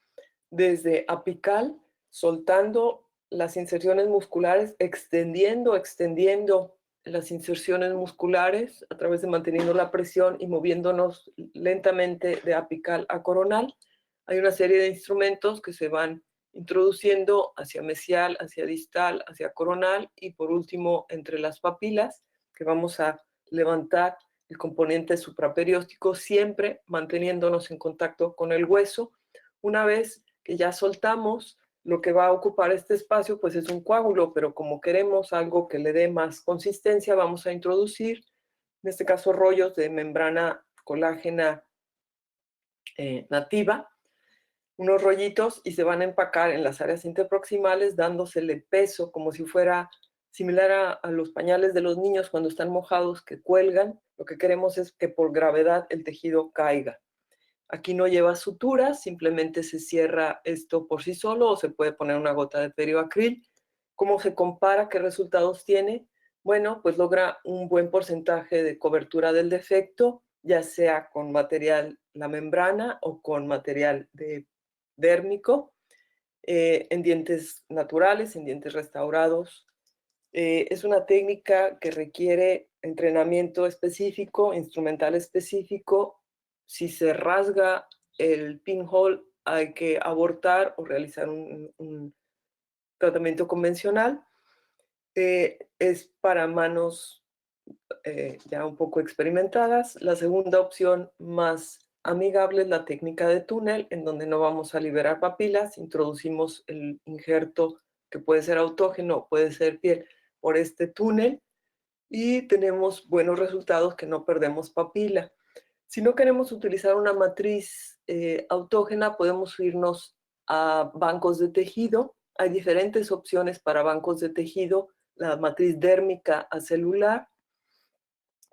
desde apical, soltando las inserciones musculares, extendiendo las inserciones musculares a través de manteniendo la presión y moviéndonos lentamente de apical a coronal. Hay una serie de instrumentos que se van introduciendo hacia mesial, hacia distal, hacia coronal y por último entre las papilas, que vamos a levantar el componente supraperióstico, siempre manteniéndonos en contacto con el hueso. Una vez que ya soltamos, lo que va a ocupar este espacio pues es un coágulo, pero como queremos algo que le dé más consistencia, vamos a introducir, en este caso, rollos de membrana colágena nativa, unos rollitos, y se van a empacar en las áreas interproximales dándosele peso como si fuera similar a los pañales de los niños cuando están mojados que cuelgan. Lo que queremos es que por gravedad el tejido caiga. Aquí no lleva suturas, simplemente se cierra esto por sí solo o se puede poner una gota de perioacril. ¿Cómo se compara? ¿Qué resultados tiene? Bueno, pues logra un buen porcentaje de cobertura del defecto, ya sea con material, la membrana, o con material dérmico, en dientes naturales, en dientes restaurados. Es una técnica que requiere entrenamiento específico, instrumental específico. Si se rasga el pinhole, hay que abortar o realizar un tratamiento convencional. Es para manos ya un poco experimentadas. La segunda opción más amigable es la técnica de túnel, en donde no vamos a liberar papilas, introducimos el injerto que puede ser autógeno, puede ser piel, por este túnel y tenemos buenos resultados que no perdemos papila. Si no queremos utilizar una matriz autógena, podemos irnos a bancos de tejido. Hay diferentes opciones para bancos de tejido. La matriz dérmica acelular,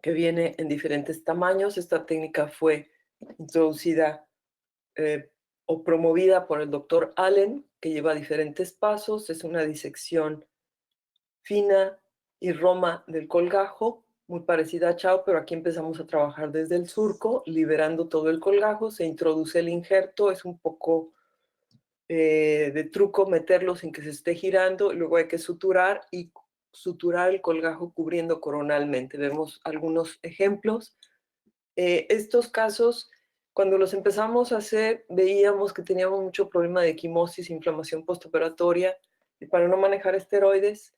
que viene en diferentes tamaños. Esta técnica fue introducida o promovida por el doctor Allen, que lleva diferentes pasos. Es una disección fina y roma del colgajo, muy parecida a Chao, pero aquí empezamos a trabajar desde el surco, liberando todo el colgajo, se introduce el injerto, es un poco de truco meterlo sin que se esté girando, y luego hay que suturar y suturar el colgajo cubriendo coronalmente. Vemos algunos ejemplos. Estos casos, cuando los empezamos a hacer, veíamos que teníamos mucho problema de equimosis, inflamación postoperatoria, y para no manejar esteroides,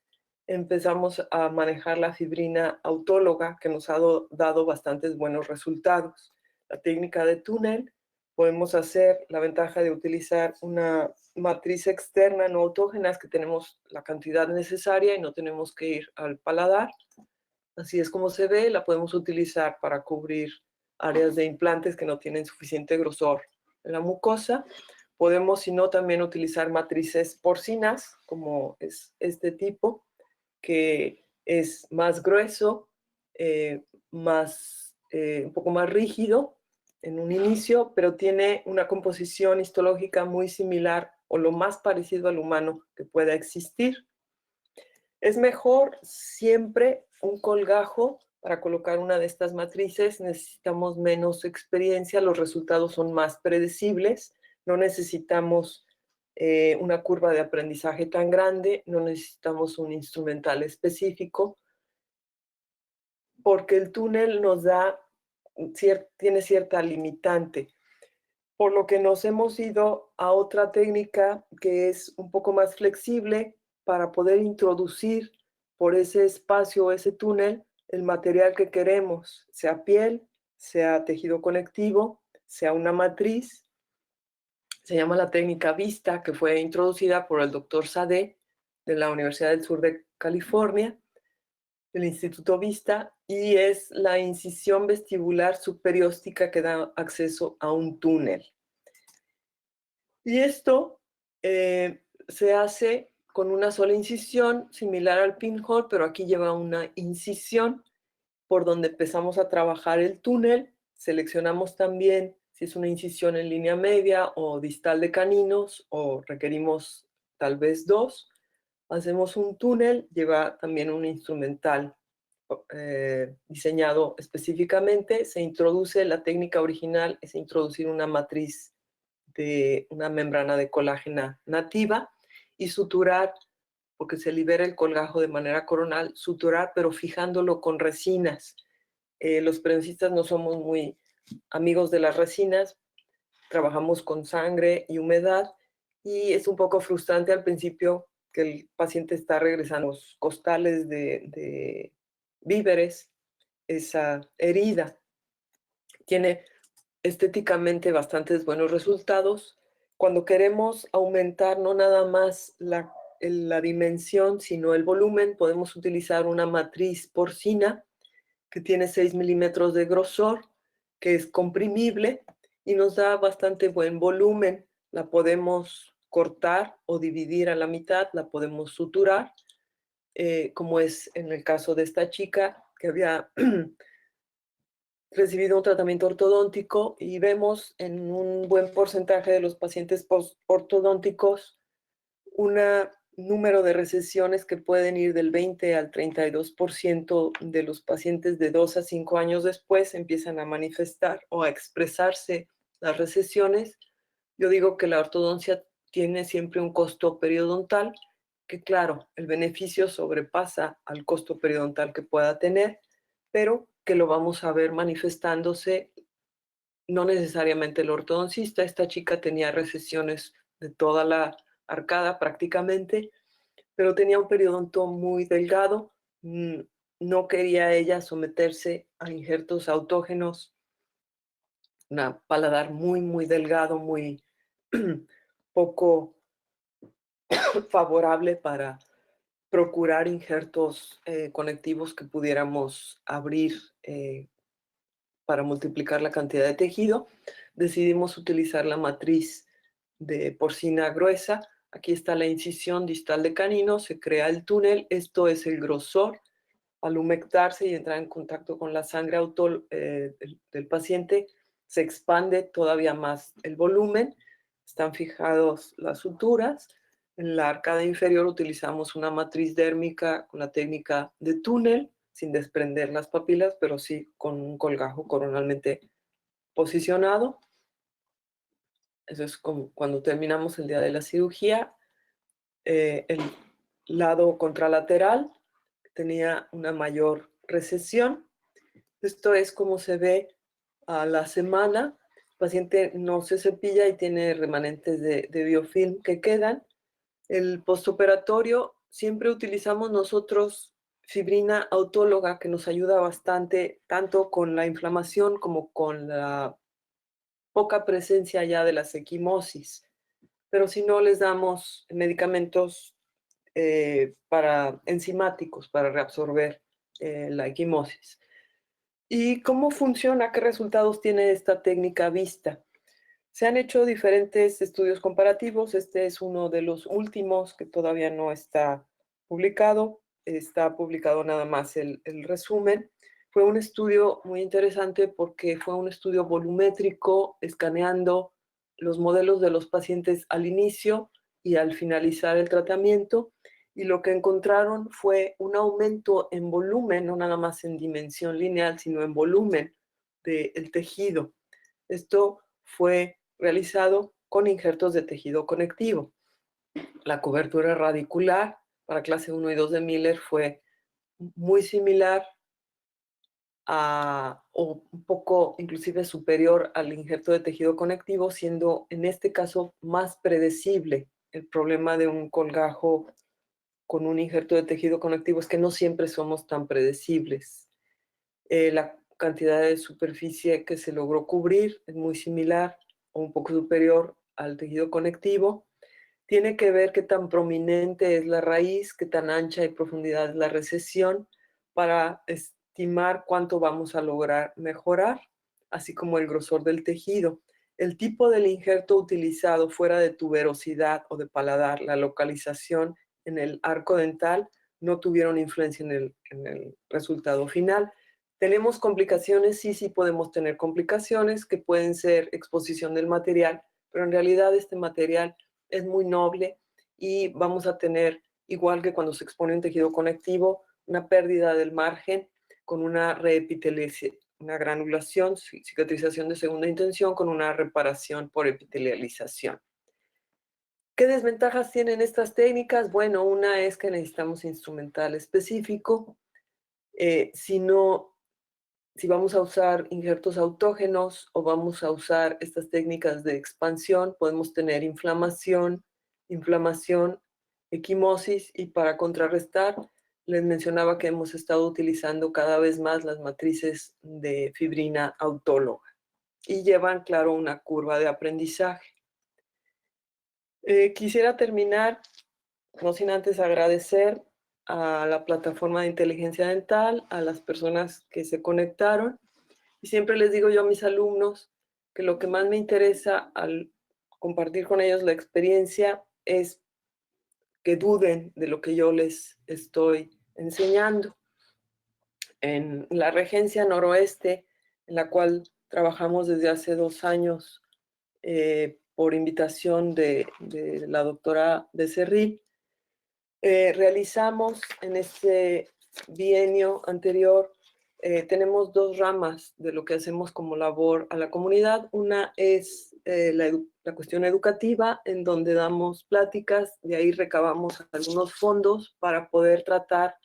empezamos a manejar la fibrina autóloga, que nos ha dado bastantes buenos resultados. La técnica de túnel, podemos hacer la ventaja de utilizar una matriz externa no autógena, es que tenemos la cantidad necesaria y no tenemos que ir al paladar. Así es como se ve, la podemos utilizar para cubrir áreas de implantes que no tienen suficiente grosor en la mucosa. Podemos, si no, también utilizar matrices porcinas, como es este tipo, que es más grueso, un poco más rígido en un inicio, pero tiene una composición histológica muy similar o lo más parecido al humano que pueda existir. Es mejor siempre un colgajo. Para colocar una de estas matrices necesitamos menos experiencia, los resultados son más predecibles, no necesitamos una curva de aprendizaje tan grande, no necesitamos un instrumental específico, porque el túnel tiene cierta limitante, por lo que nos hemos ido a otra técnica que es un poco más flexible para poder introducir por ese espacio, ese túnel, el material que queremos, sea piel, sea tejido conectivo, sea una matriz. Se llama la técnica Vista, que fue introducida por el doctor Sade de la Universidad del Sur de California, del Instituto Vista, y es la incisión vestibular subperióstica que da acceso a un túnel. Y esto se hace con una sola incisión, similar al pinhole, pero aquí lleva una incisión por donde empezamos a trabajar el túnel. Seleccionamos también si es una incisión en línea media o distal de caninos, o requerimos tal vez dos. Hacemos un túnel, lleva también un instrumental diseñado específicamente. Se introduce, la técnica original es introducir una matriz de una membrana de colágena nativa y suturar, porque se libera el colgajo de manera coronal, suturar, pero fijándolo con resinas. Los periodistas no somos muy amigos de las resinas, trabajamos con sangre y humedad, y es un poco frustrante al principio que el paciente está regresando los costales de víveres, esa herida. Tiene estéticamente bastantes buenos resultados. Cuando queremos aumentar no nada más la dimensión, sino el volumen, podemos utilizar una matriz porcina que tiene 6 milímetros de grosor, que es comprimible y nos da bastante buen volumen. La podemos cortar o dividir a la mitad, la podemos suturar, como es en el caso de esta chica que había recibido un tratamiento ortodóntico, y vemos en un buen porcentaje de los pacientes ortodónticos un número de recesiones que pueden ir del 20 al 32% de los pacientes de 2 a 5 años después empiezan a manifestar o a expresarse las recesiones. Yo digo que la ortodoncia tiene siempre un costo periodontal, que claro, el beneficio sobrepasa al costo periodontal que pueda tener, pero que lo vamos a ver manifestándose no necesariamente el ortodoncista. Esta chica tenía recesiones de toda la arcada prácticamente, pero tenía un periodonto muy delgado. No quería ella someterse a injertos autógenos, un paladar muy, muy delgado, muy poco favorable para procurar injertos conectivos que pudiéramos abrir para multiplicar la cantidad de tejido. Decidimos utilizar la matriz de porcina gruesa. Aquí está la incisión distal de canino, se crea el túnel, esto es el grosor. Al humectarse y entrar en contacto con la sangre del paciente, se expande todavía más el volumen. Están fijados las suturas. En la arcada inferior utilizamos una matriz dérmica con la técnica de túnel, sin desprender las papilas, pero sí con un colgajo coronalmente posicionado. Eso es como cuando terminamos el día de la cirugía. El lado contralateral tenía una mayor recesión. Esto es como se ve a la semana. El paciente no se cepilla y tiene remanentes de biofilm que quedan. El postoperatorio siempre utilizamos nosotros fibrina autóloga, que nos ayuda bastante, tanto con la inflamación como con la poca presencia ya de la equimosis. Pero si no, les damos medicamentos para enzimáticos para reabsorber la equimosis. ¿Y cómo funciona? ¿Qué resultados tiene esta técnica vista? Se han hecho diferentes estudios comparativos. Este es uno de los últimos que todavía no está publicado. Está publicado nada más el resumen. Fue un estudio muy interesante porque fue un estudio volumétrico, escaneando los modelos de los pacientes al inicio y al finalizar el tratamiento. Y lo que encontraron fue un aumento en volumen, no nada más en dimensión lineal, sino en volumen del tejido. Esto fue realizado con injertos de tejido conectivo. La cobertura radicular para clase 1 y 2 de Miller fue muy similar o un poco inclusive superior al injerto de tejido conectivo, siendo en este caso más predecible. El problema de un colgajo con un injerto de tejido conectivo es que no siempre somos tan predecibles. La cantidad de superficie que se logró cubrir es muy similar o un poco superior al tejido conectivo. Tiene que ver qué tan prominente es la raíz, qué tan ancha y profundidad es la recesión, para estimar cuánto vamos a lograr mejorar, así como el grosor del tejido. el tipo del injerto utilizado fuera de tuberosidad o de paladar, la localización en el arco dental, no tuvieron influencia en el resultado final. ¿Tenemos complicaciones? Sí, sí podemos tener complicaciones que pueden ser exposición del material, pero en realidad este material es muy noble y vamos a tener, igual que cuando se expone un tejido conectivo, una pérdida del margen con una reepiteliación, una granulación, cicatrización de segunda intención con una reparación por epitelialización. ¿Qué desventajas tienen estas técnicas? Bueno, una es que necesitamos instrumental específico. Si vamos a usar injertos autógenos o vamos a usar estas técnicas de expansión, podemos tener inflamación, equimosis, y para contrarrestar, les mencionaba que hemos estado utilizando cada vez más las matrices de fibrina autóloga y llevan, claro, una curva de aprendizaje. Quisiera terminar, no sin antes agradecer a la plataforma de inteligencia dental, a las personas que se conectaron. Y siempre les digo yo a mis alumnos que lo que más me interesa al compartir con ellos la experiencia es que duden de lo que yo les estoy enseñando. En la Regencia Noroeste, en la cual trabajamos desde hace 2 años por invitación de la doctora Becerril, realizamos en este bienio anterior, tenemos 2 ramas de lo que hacemos como labor a la comunidad. Una es la cuestión educativa, en donde damos pláticas, de ahí recabamos algunos fondos para poder tratar.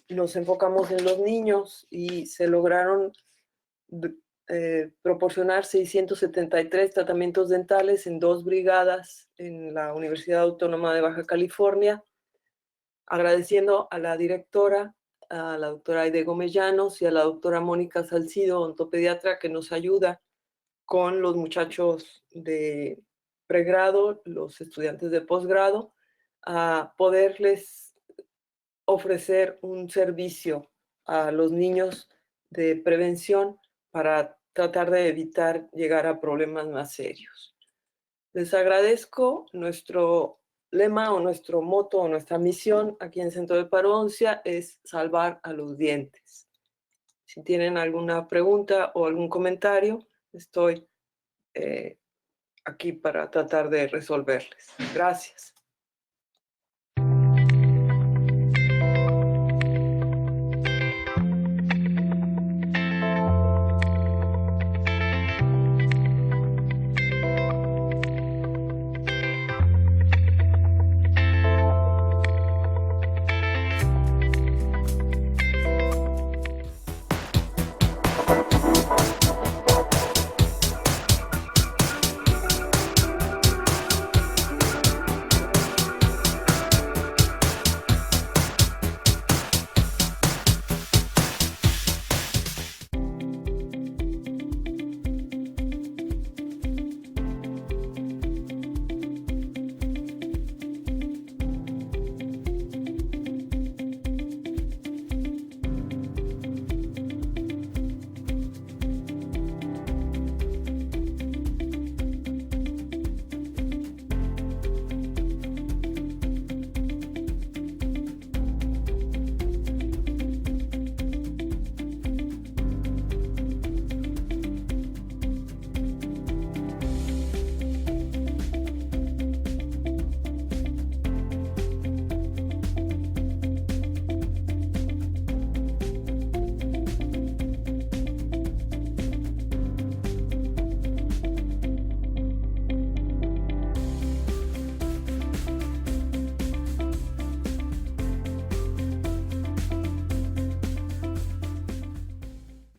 Nos enfocamos en los niños y se lograron proporcionar 673 tratamientos dentales en 2 brigadas en la Universidad Autónoma de Baja California, agradeciendo a la directora, a la doctora Aide Gómez Llanos y a la doctora Mónica Salcido, ontopediatra, que nos ayuda con los muchachos de pregrado, los estudiantes de posgrado, a poderles ofrecer un servicio a los niños de prevención para tratar de evitar llegar a problemas más serios. Les agradezco. Nuestro lema o nuestro moto o nuestra misión aquí en Centro de Parodoncia es salvar a los dientes. Si tienen alguna pregunta o algún comentario, estoy aquí para tratar de resolverles. Gracias.